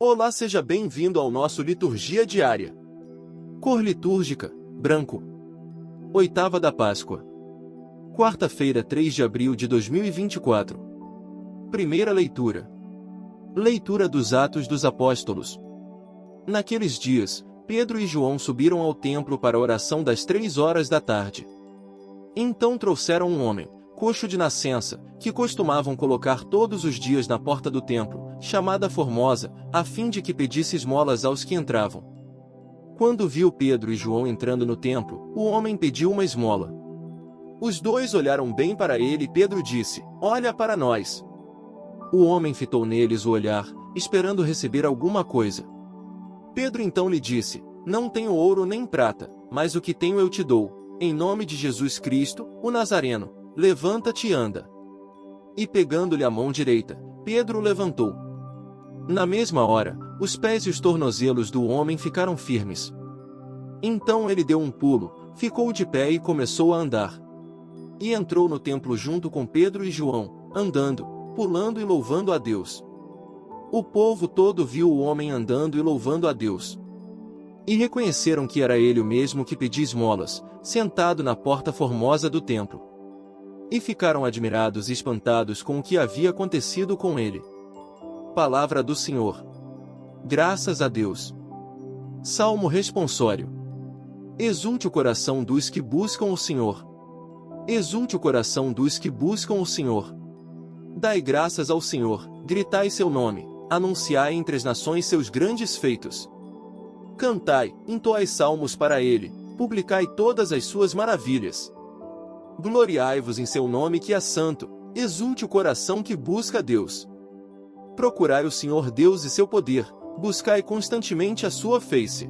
Olá, seja bem-vindo ao nosso Liturgia Diária. Cor litúrgica, branco. Oitava da Páscoa. Quarta-feira, 3 de abril de 2024. Primeira leitura. Leitura dos Atos dos Apóstolos. Naqueles dias, Pedro e João subiram ao templo para a oração das 3 horas da tarde. Então trouxeram um homem, coxo de nascença, que costumavam colocar todos os dias na porta do templo, chamada Formosa, a fim de que pedisse esmolas aos que entravam. Quando viu Pedro e João entrando no templo, o homem pediu uma esmola. Os dois olharam bem para ele e Pedro disse: "Olha para nós." O homem fitou neles o olhar, esperando receber alguma coisa. Pedro então lhe disse: "Não tenho ouro nem prata, mas o que tenho eu te dou. Em nome de Jesus Cristo, o Nazareno, levanta-te e anda." E pegando-lhe a mão direita, Pedro o levantou. Na mesma hora, os pés e os tornozelos do homem ficaram firmes. Então ele deu um pulo, ficou de pé e começou a andar. E entrou no templo junto com Pedro e João, andando, pulando e louvando a Deus. O povo todo viu o homem andando e louvando a Deus. E reconheceram que era ele o mesmo que pedia esmolas, sentado na porta formosa do templo. E ficaram admirados e espantados com o que havia acontecido com ele. Palavra do Senhor. Graças a Deus. Salmo responsório. Exulte o coração dos que buscam o Senhor. Exulte o coração dos que buscam o Senhor. Dai graças ao Senhor, gritai seu nome, anunciai entre as nações seus grandes feitos. Cantai, entoai salmos para ele, publicai todas as suas maravilhas. Gloriai-vos em seu nome que é santo, exulte o coração que busca a Deus. Procurai o Senhor Deus e seu poder, buscai constantemente a sua face.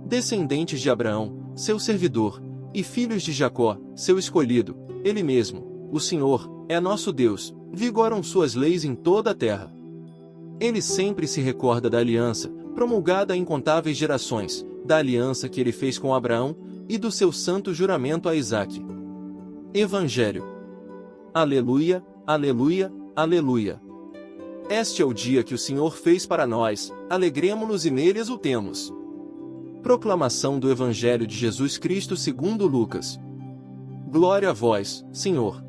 Descendentes de Abraão, seu servidor, e filhos de Jacó, seu escolhido, ele mesmo, o Senhor, é nosso Deus, vigoram suas leis em toda a terra. Ele sempre se recorda da aliança, promulgada a incontáveis gerações, da aliança que ele fez com Abraão, e do seu santo juramento a Isaque. Evangelho. Aleluia, aleluia, aleluia. Este é o dia que o Senhor fez para nós, alegremo-nos e nele exultemos. Proclamação do Evangelho de Jesus Cristo segundo Lucas. Glória a vós, Senhor.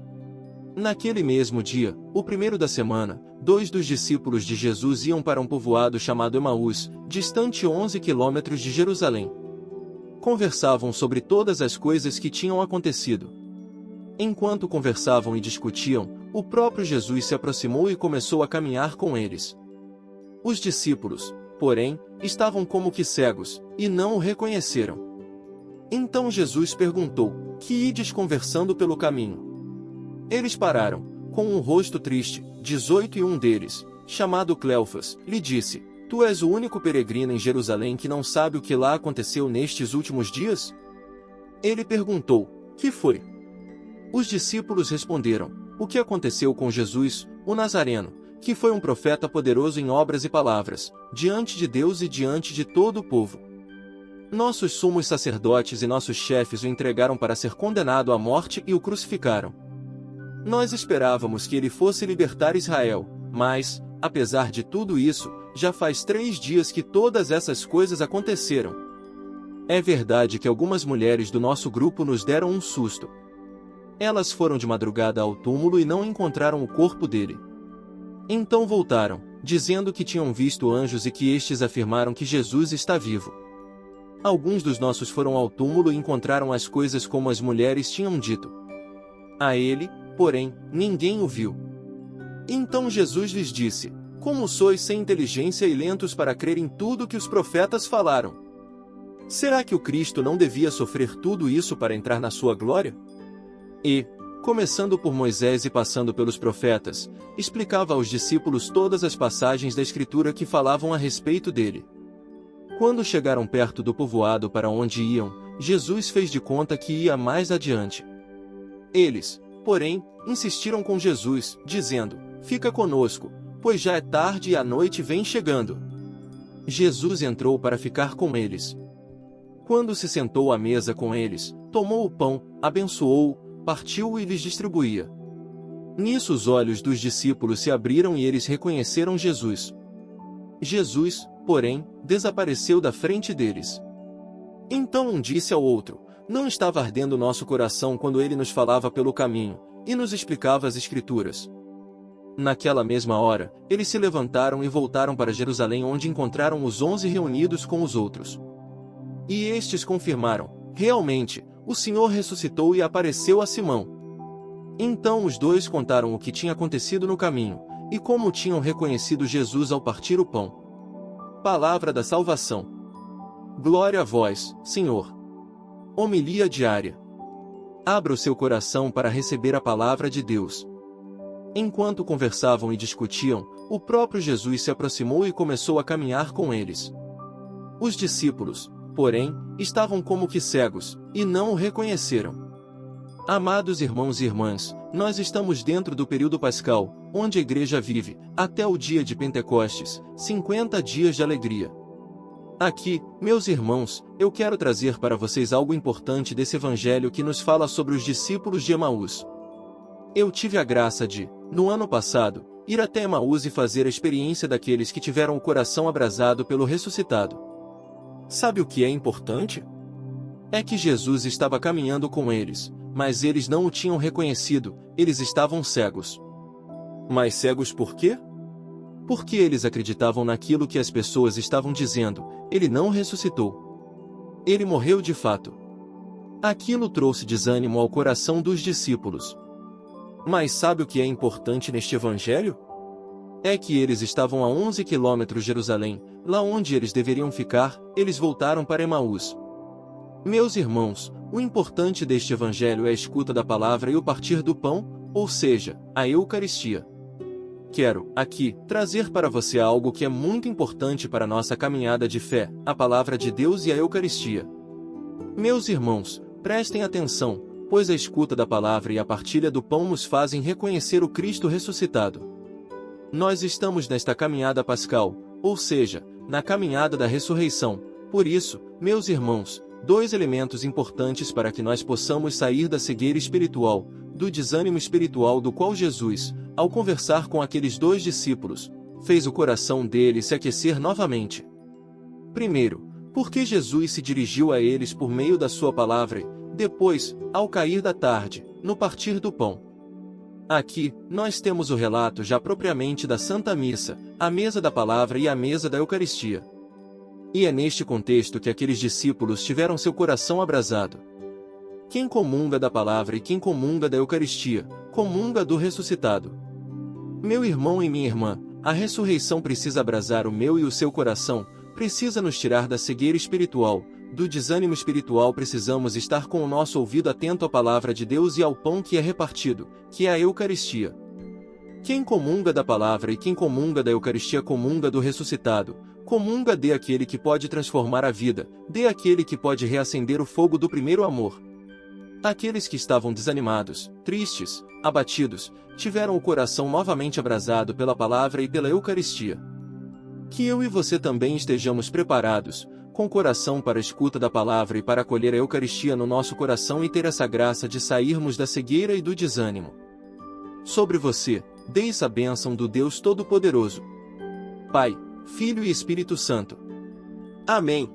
Naquele mesmo dia, o primeiro da semana, 2 dos discípulos de Jesus iam para um povoado chamado Emaús, distante 11 quilômetros de Jerusalém. Conversavam sobre todas as coisas que tinham acontecido. Enquanto conversavam e discutiam, o próprio Jesus se aproximou e começou a caminhar com eles. Os discípulos, porém, estavam como que cegos, e não o reconheceram. Então Jesus perguntou: "Que ides conversando pelo caminho?" Eles pararam, com um rosto triste. 18 E um deles, chamado Cleofas, lhe disse: "Tu és o único peregrino em Jerusalém que não sabe o que lá aconteceu nestes últimos dias?" Ele perguntou: "Que foi?" Os discípulos responderam: "O que aconteceu com Jesus, o Nazareno, que foi um profeta poderoso em obras e palavras, diante de Deus e diante de todo o povo. Nossos sumos sacerdotes e nossos chefes o entregaram para ser condenado à morte e o crucificaram. Nós esperávamos que ele fosse libertar Israel, mas, apesar de tudo isso, já faz 3 dias que todas essas coisas aconteceram. É verdade que algumas mulheres do nosso grupo nos deram um susto. Elas foram de madrugada ao túmulo e não encontraram o corpo dele. Então voltaram, dizendo que tinham visto anjos e que estes afirmaram que Jesus está vivo. Alguns dos nossos foram ao túmulo e encontraram as coisas como as mulheres tinham dito. A ele, porém, ninguém o viu." Então Jesus lhes disse: "Como sois sem inteligência e lentos para crer em tudo que os profetas falaram? Será que o Cristo não devia sofrer tudo isso para entrar na sua glória?" E, começando por Moisés e passando pelos profetas, explicava aos discípulos todas as passagens da Escritura que falavam a respeito dele. Quando chegaram perto do povoado para onde iam, Jesus fez de conta que ia mais adiante. Eles, porém, insistiram com Jesus, dizendo: "Fica conosco, pois já é tarde e a noite vem chegando." Jesus entrou para ficar com eles. Quando se sentou à mesa com eles, tomou o pão, abençoou-o, partiu-o e lhes distribuía. Nisso os olhos dos discípulos se abriram e eles reconheceram Jesus. Jesus, porém, desapareceu da frente deles. Então um disse ao outro: não estava ardendo nosso coração quando ele nos falava pelo caminho, e nos explicava as Escrituras? Naquela mesma hora, eles se levantaram e voltaram para Jerusalém, onde encontraram os 11 reunidos com os outros. E estes confirmaram: realmente, o Senhor ressuscitou e apareceu a Simão. Então os dois contaram o que tinha acontecido no caminho, e como tinham reconhecido Jesus ao partir o pão. Palavra da salvação. Glória a vós, Senhor. Homilia diária. Abra o seu coração para receber a palavra de Deus. Enquanto conversavam e discutiam, o próprio Jesus se aproximou e começou a caminhar com eles. Os discípulos, porém, estavam como que cegos, e não o reconheceram. Amados irmãos e irmãs, nós estamos dentro do período pascal, onde a igreja vive, até o dia de Pentecostes, 50 dias de alegria. Aqui, meus irmãos, eu quero trazer para vocês algo importante desse evangelho que nos fala sobre os discípulos de Emaús. Eu tive a graça de, no ano passado, ir até Emaús e fazer a experiência daqueles que tiveram o coração abrasado pelo ressuscitado. Sabe o que é importante? É que Jesus estava caminhando com eles, mas eles não o tinham reconhecido, eles estavam cegos. Mas cegos por quê? Porque eles acreditavam naquilo que as pessoas estavam dizendo: ele não ressuscitou. Ele morreu de fato. Aquilo trouxe desânimo ao coração dos discípulos. Mas sabe o que é importante neste evangelho? É que eles estavam a 11 quilômetros de Jerusalém, lá onde eles deveriam ficar, eles voltaram para Emaús. Meus irmãos, o importante deste evangelho é a escuta da palavra e o partir do pão, ou seja, a Eucaristia. Quero, aqui, trazer para você algo que é muito importante para a nossa caminhada de fé, a palavra de Deus e a Eucaristia. Meus irmãos, prestem atenção, pois a escuta da palavra e a partilha do pão nos fazem reconhecer o Cristo ressuscitado. Nós estamos nesta caminhada pascal, ou seja, na caminhada da ressurreição. Por isso, meus irmãos, dois elementos importantes para que nós possamos sair da cegueira espiritual, do desânimo espiritual do qual Jesus, ao conversar com aqueles dois discípulos, fez o coração deles se aquecer novamente. Primeiro, porque Jesus se dirigiu a eles por meio da sua palavra e, depois, ao cair da tarde, no partir do pão. Aqui, nós temos o relato já propriamente da Santa Missa, a mesa da palavra e a mesa da Eucaristia. E é neste contexto que aqueles discípulos tiveram seu coração abrasado. Quem comunga da palavra e quem comunga da Eucaristia, comunga do ressuscitado. Meu irmão e minha irmã, a ressurreição precisa abrasar o meu e o seu coração, precisa nos tirar da cegueira espiritual, do desânimo espiritual. Precisamos estar com o nosso ouvido atento à palavra de Deus e ao pão que é repartido, que é a Eucaristia. Quem comunga da palavra e quem comunga da Eucaristia comunga do ressuscitado, comunga de aquele que pode transformar a vida, de aquele que pode reacender o fogo do primeiro amor. Aqueles que estavam desanimados, tristes, abatidos, tiveram o coração novamente abrasado pela palavra e pela Eucaristia. Que eu e você também estejamos preparados, com o coração para a escuta da palavra e para acolher a Eucaristia no nosso coração e ter essa graça de sairmos da cegueira e do desânimo. Sobre você, desça a bênção do Deus Todo-Poderoso, Pai, Filho e Espírito Santo. Amém.